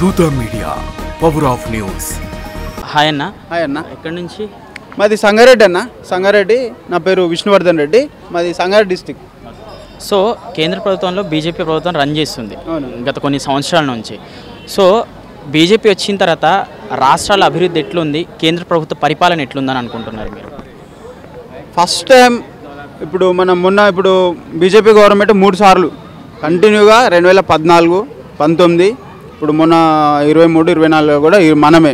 దూత media power of news. Hi అన్న. Hi అన్న. ఎక్కడి నుంచి? మాది సంగారెడ్డి అన్న. సంగారెడ్డి. నా పేరు విష్ణువర్ధన్ రెడ్డి. మాది సంగారెడ్డి డిస్టిక్. సో కేంద్ర ప్రభుత్వంలో బీజేపీ ప్రభుత్వం రన్ చేస్తుంది గత కొన్ని సంవత్సరాల నుంచి. సో బీజేపీ వచ్చిన తర్వాత రాష్ట్రాల అభివృద్ధి ఎట్లుంది, కేంద్ర ప్రభుత్వ పరిపాలన ఎట్లుందని అనుకుంటున్నారు మీరు? ఫస్ట్ టైం ఇప్పుడు బీజేపీ గవర్నమెంట్ 3 సార్లు కంటిన్యూగా 2014, 19, ఇప్పుడు మొన్న 23, 24 కూడా మనమే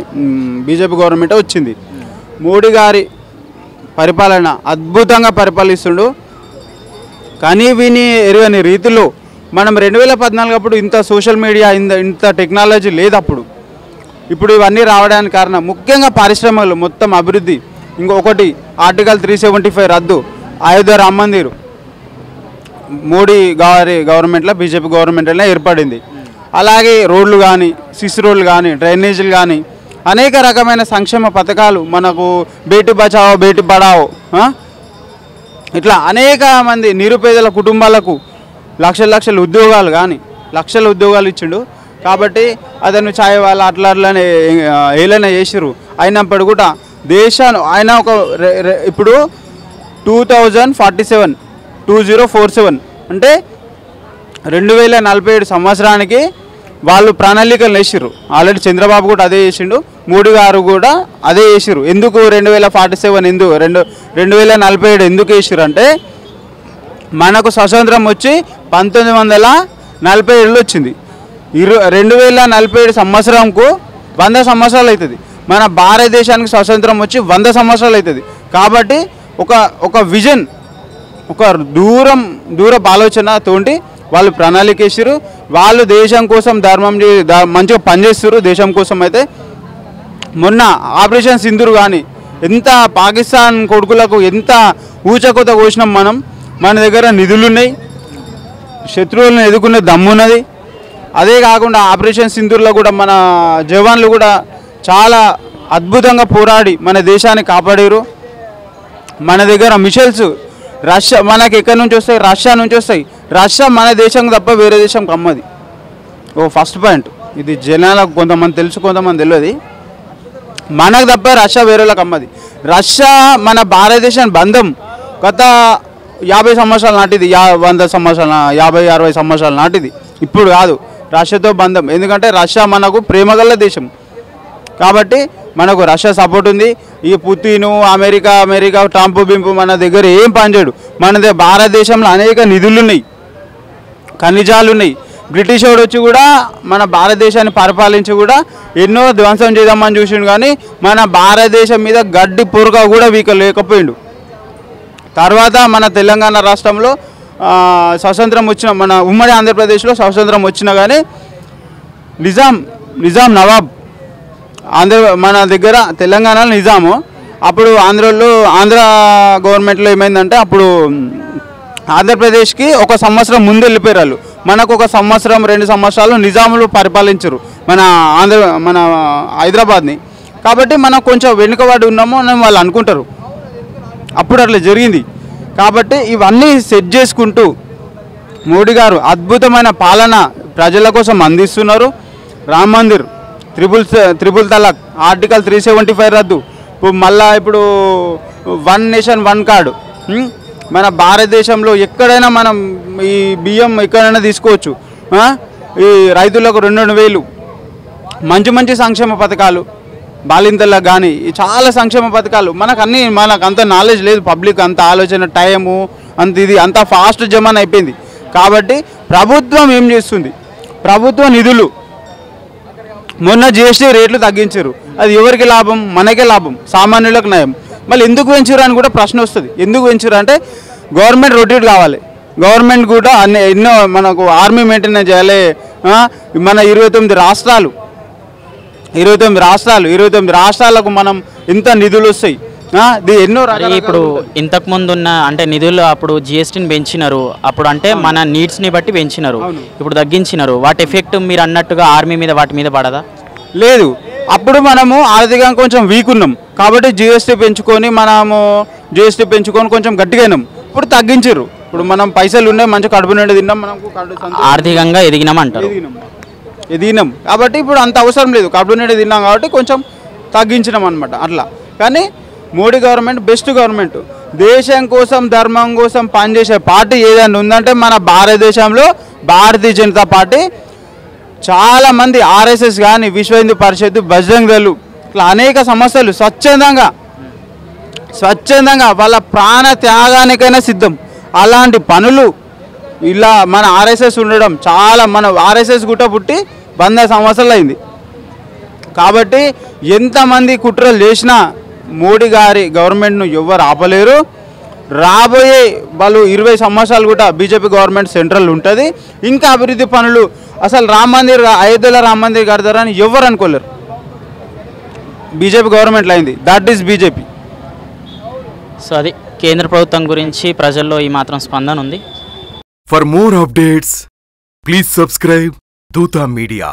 బీజేపీ గవర్నమెంటే వచ్చింది. మోడీ గారి పరిపాలన అద్భుతంగా పరిపాలిస్తుండు. కానీ విని ఎరుగని రీతిలో మనం 2014 అప్పుడు ఇంత సోషల్ మీడియా ఇంత టెక్నాలజీ లేదు అప్పుడు. ఇప్పుడు ఇవన్నీ రావడానికి కారణం ముఖ్యంగా పారిశ్రామికలు మొత్తం అభివృద్ధి. ఇంకొకటి ఆర్టికల్ 375 రద్దు, అయోధ్య రామ మందిర్ మోడీ గారి గవర్నమెంట్లో బీజేపీ గవర్నమెంట్లో ఏర్పడింది. అలాగే రోడ్లు కానీ, సిసి రోడ్లు కానీ, డ్రైనేజీలు కానీ అనేక రకమైన సంక్షేమ పథకాలు మనకు, బేటీ బచావో బేటీ పడావో, ఇట్లా అనేక మంది నిరుపేదల కుటుంబాలకు లక్షల ఉద్యోగాలు కానీ లక్షల ఉద్యోగాలు ఇచ్చిండు. కాబట్టి అతను ఛాయ్ వాళ్ళ అట్లనే ఏలైన చేసిరు. అయినప్పుడు కూడా దేశాన్ని ఆయన ఇప్పుడు 2047 అంటే 2047 సంవత్సరానికి వాళ్ళు ప్రణాళికలు వేసిర్రు. ఆల్రెడీ చంద్రబాబు కూడా అదే చేసిండు, మోడీ గారు కూడా అదే చేసిర్రు. ఎందుకు 2047 2047 ఎందుకు వేసిర్రు అంటే మనకు స్వతంత్రం వచ్చి 1947లో వచ్చింది. 2047 సంవత్సరంకు 100 సంవత్సరాలు అవుతుంది. మన భారతదేశానికి స్వతంత్రం వచ్చి 100 సంవత్సరాలు అవుతుంది. కాబట్టి ఒక విజన్, ఒక దూరపు ఆలోచనతోటి వాళ్ళు ప్రణాళిక వేసారు. వాళ్ళు దేశం కోసం మంచిగా పనిచేస్తారు దేశం కోసం. అయితే మొన్న ఆపరేషన్ సింధూర్ కానీ ఎంత పాకిస్తాన్ కొడుకులకు ఎంత ఊచకోత కోసినాం మనం. మన దగ్గర నిధులున్నాయి, శత్రువులను ఎదుర్కొనే దమ్మున్నది. అదే కాకుండా ఆపరేషన్ సింధూర్లో కూడా మన జవాన్లు కూడా చాలా అద్భుతంగా పోరాడి మన దేశాన్ని కాపాడారు. మన దగ్గర మిసైల్స్ రష్యా మనకి ఎక్కడి నుంచి వస్తాయి? రష్యా నుంచి వస్తాయి. రష్యా మన దేశం తప్ప వేరే దేశంకి అమ్మది. ఫస్ట్ పాయింట్ ఇది జనాలకు కొంతమంది తెలుసు, కొంతమంది తెలియదు. మనకు తప్ప రష్యా వేరేలకు అమ్మది. రష్యా మన భారతదేశాన్ని బంధం గత 50 సంవత్సరాల నాటిది, 100 సంవత్సరాల 50-60 సంవత్సరాల నాటిది. ఇప్పుడు కాదు రష్యాతో బంధం. ఎందుకంటే రష్యా మనకు ప్రేమగల దేశం. కాబట్టి మనకు రష్యా సపోర్ట్ ఉంది. ఈ పుతిను అమెరికా ట్రంప్ బింపు మన దగ్గర ఏం పనిచేయడు. మన భారతదేశంలో అనేక నిధులు ఉన్నాయి, ఖనిజాలు ఉన్నాయి. బ్రిటిష్ వాడు వచ్చి కూడా మన భారతదేశాన్ని పరిపాలించి కూడా ఎన్నో ధ్వంసం చేద్దామని చూసిండు. కానీ మన భారతదేశం మీద గడ్డి పొరక కూడా లేకపోయిండు. తర్వాత మన తెలంగాణ రాష్ట్రంలో స్వతంత్రం వచ్చిన, మన ఉమ్మడి ఆంధ్రప్రదేశ్లో స్వతంత్రం వచ్చినా కానీ నిజాం నవాబ్ మన దగ్గర తెలంగాణలో నిజాము. అప్పుడు ఆంధ్ర గవర్నమెంట్లో ఏమైందంటే అప్పుడు ఆంధ్రప్రదేశ్కి 1 సంవత్సరం ముందు వెళ్ళిపోయారు వాళ్ళు. మనకు 1 సంవత్సరం 2 సంవత్సరాలు నిజాములు పరిపాలించరు మన హైదరాబాద్ని. కాబట్టి మనం కొంచెం వెనుకబడి ఉన్నాము అని వాళ్ళు అనుకుంటారు. అప్పుడు అట్లా జరిగింది. కాబట్టి ఇవన్నీ సెట్ చేసుకుంటూ మోడీ గారు అద్భుతమైన పాలన ప్రజల కోసం అందిస్తున్నారు. రామ్ మందిర్, త్రిపుల్ తలాక్, ఆర్టికల్ 375 రద్దు, ఇప్పుడు 1 నేషన్ 1 కార్డు. మన భారతదేశంలో ఎక్కడైనా మనం ఈ బియ్యం ఎక్కడైనా తీసుకోవచ్చు. ఈ రైతులకు 2,000 మంచి సంక్షేమ పథకాలు, బాలింతలకు కానీ చాలా సంక్షేమ పథకాలు. మనకు అంత నాలెడ్జ్ లేదు, పబ్లిక్ అంత ఆలోచన, టైము అంత ఫాస్ట్ జమాన్ అయిపోయింది. కాబట్టి ప్రభుత్వం ఏం చేస్తుంది? ప్రభుత్వ నిధులు మొన్న జిఎస్టీ రేట్లు తగ్గించారు. అది ఎవరికి లాభం? మనకే లాభం, సామాన్యులకు నయం. మళ్ళీ ఎందుకు పెంచారు అని కూడా ప్రశ్న వస్తుంది. ఎందుకు పెంచారు అంటే గవర్నమెంట్ రొటేట్ కావాలి. గవర్నమెంట్ కూడా ఎన్నో మనకు ఆర్మీ మెయింటెనెన్స్ చేయాలి. మన 29 రాష్ట్రాలకు మనం ఎంత నిధులు వస్తాయి? ఎన్నో ఇప్పుడు ఇంతకు ముందు ఉన్న అంటే నిధులు అప్పుడు జిఎస్టీని పెంచినారు. అప్పుడు అంటే మన నీడ్స్ని బట్టి పెంచినారు, ఇప్పుడు తగ్గించినారు. వాటి ఎఫెక్ట్ మీరు అన్నట్టుగా ఆర్మీ మీద వాటి మీద పడదా? లేదు. అప్పుడు మనము ఆర్థికంగా కొంచెం వీక్ ఉన్నాం కాబట్టి జిఎస్టీ పెంచుకొని కొంచెం గట్టిగా అయినాం. ఇప్పుడు తగ్గించారు. ఇప్పుడు మనం పైసలు ఉన్నాయి, మంచి కడుపు నిండా తిన్నాం, మనకు ఆర్థికంగా ఎదిగినాం అంటారు. తిన్నాం కాబట్టి ఇప్పుడు అంత అవసరం లేదు, కడుపు నిండా తిన్నాం కాబట్టి కొంచెం తగ్గించినాం అనమాట అట్లా. కానీ మోడీ గవర్నమెంట్ బెస్ట్ గవర్నమెంట్. దేశం కోసం ధర్మం కోసం పనిచేసే పార్టీ ఏదైనా ఉందంటే మన భారతదేశంలో భారతీయ జనతా పార్టీ. చాలామంది ఆర్ఎస్ఎస్ కానీ, విశ్వ హిందూ పరిషత్, బజరంగ్ దళ్ ఇట్లా అనేక సంస్థలు స్వచ్ఛందంగా వాళ్ళ ప్రాణ త్యాగానికైనా సిద్ధం. అలాంటి పనులు ఇలా మన ఆర్ఎస్ఎస్ ఉండడం చాలా, మన ఆర్ఎస్ఎస్ గుట్ట పుట్టి 100 సంవత్సరాలు అయింది. కాబట్టి ఎంతమంది కుట్రలు చేసినా మోడీ గారి గవర్నమెంట్ను ఎవరు ఆపలేరు. రాబోయే వాళ్ళు 20 సంవత్సరాలు కూడా బీజేపీ గవర్నమెంట్ సెంట్రల్ ఉంటుంది. ఇంకా అభివృద్ధి పనులు అసలు అయోధ్యలో రామ మందిర్ కడతారని ఎవరు అనుకోలేరు. బీజేపీ గవర్నమెంట్లో అయింది, దట్ ఈస్ బీజేపీ. సో అది కేంద్ర ప్రభుత్వం గురించి ప్రజల్లో ఈ మాత్రం స్పందన ఉంది. For more updates, please subscribe Dutta Media.